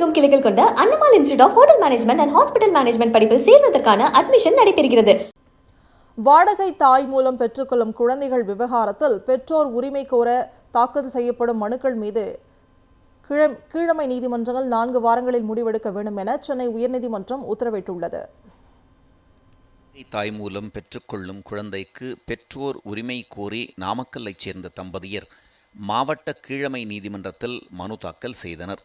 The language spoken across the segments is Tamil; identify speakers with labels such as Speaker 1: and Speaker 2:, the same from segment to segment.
Speaker 1: தமிழகமெங்கும் கிளைகள் கொண்ட அண்ணமால் institute of hotel management and hospital management படிப்பில் சேர்வதற்கான அட்மிஷன் நடைபெறுகிறது.
Speaker 2: வாடகை தாய் மூலம் பெற்றுக்கொள்ளும் குழந்தைகள் விவகாரத்தில் பெற்றோர் உரிமை கோர தாக்கல் செய்யப்படும் மனுக்கள் மீது கீழமை நீதிமன்றங்கள் 4 வாரங்களில் முடிவெடுக்க வேண்டும் என சென்னை உயர்நீதிமன்றம் உத்தரவிட்டுள்ளது.
Speaker 3: தாய் மூலம் பெற்றுக்கொள்ளும் குழந்தைக்கு பெற்றோர் உரிமை கோரி நாமக்கல்லைச் சேர்ந்த தம்பதியர் மாவட்ட கீழமை நீதிமன்றத்தில் மனு தாக்கல் செய்தனர்.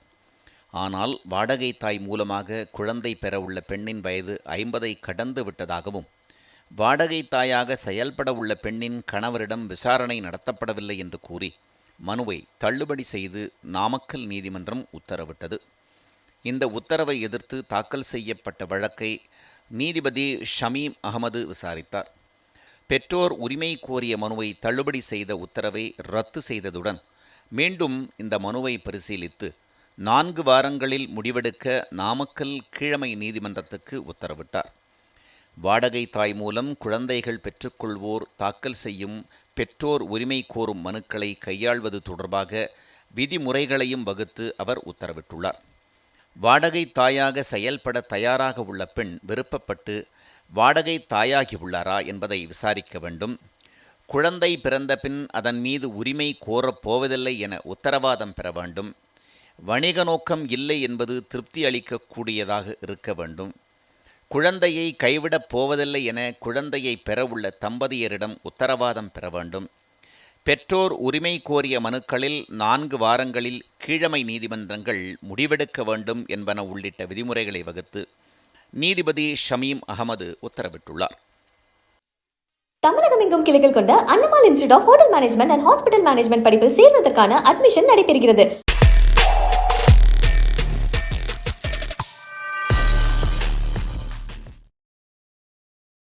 Speaker 3: ஆனால் வாடகை தாய் மூலமாக குழந்தை பெற உள்ள பெண்ணின் வயது 50ஐ கடந்து விட்டதாகவும் வாடகை தாயாக செயல்பட உள்ள பெண்ணின் கணவரிடம் விசாரணை நடத்தப்படவில்லை என்று கூறி மனுவை தள்ளுபடி செய்து நாமக்கல் நீதிமன்றம் உத்தரவிட்டது. இந்த உத்தரவை எதிர்த்து தாக்கல் செய்யப்பட்ட வழக்கை நீதிபதி ஷமீம் அகமது விசாரித்தார். பெற்றோர் உரிமை கோரிய மனுவை தள்ளுபடி செய்த உத்தரவை ரத்து செய்ததுடன் மீண்டும் இந்த மனுவை பரிசீலித்து 4 வாரங்களில் முடிவெடுக்க நாமக்கல் கீழமை நீதிமன்றத்துக்கு உத்தரவிட்டார். வாடகை தாய் மூலம் குழந்தைகள் பெற்றுக்கொள்வோர் தாக்கல் செய்யும் பெற்றோர் உரிமை கோரும் மனுக்களை கையாள்வது தொடர்பாக விதிமுறைகளையும் வகுத்து அவர் உத்தரவிட்டுள்ளார். வாடகை தாயாக செயல்பட தயாராக உள்ள பெண் விருப்பப்பட்டு வாடகை தாயாகியுள்ளாரா என்பதை விசாரிக்க வேண்டும். குழந்தை பிறந்த பின் அதன் மீது உரிமை கோரப் போவதில்லை என உத்தரவாதம் பெற வேண்டும். வணிக நோக்கம் இல்லை என்பது திருப்தி அளிக்கக்கூடியதாக இருக்க வேண்டும். குழந்தையை கைவிடப் போவதில்லை என குழந்தையை பெறவுள்ள தம்பதியரிடம் உத்தரவாதம் பெற வேண்டும். பெற்றோர் உரிமை கோரிய மனுக்களில் 4 வாரங்களில் கீழமை நீதிமன்றங்கள் முடிவெடுக்க வேண்டும் என்பன உள்ளிட்ட விதிமுறைகளை வகுத்து நீதிபதி ஷமீம் அகமது உத்தரவிட்டுள்ளார்.
Speaker 1: தமிழகமெங்கும் கிளைகள் கொண்ட அண்ணமால் institute of hotel management and hospital management படிப்பில் சேர்வதற்கான அட்மிஷன் நடைபெறுகிறது.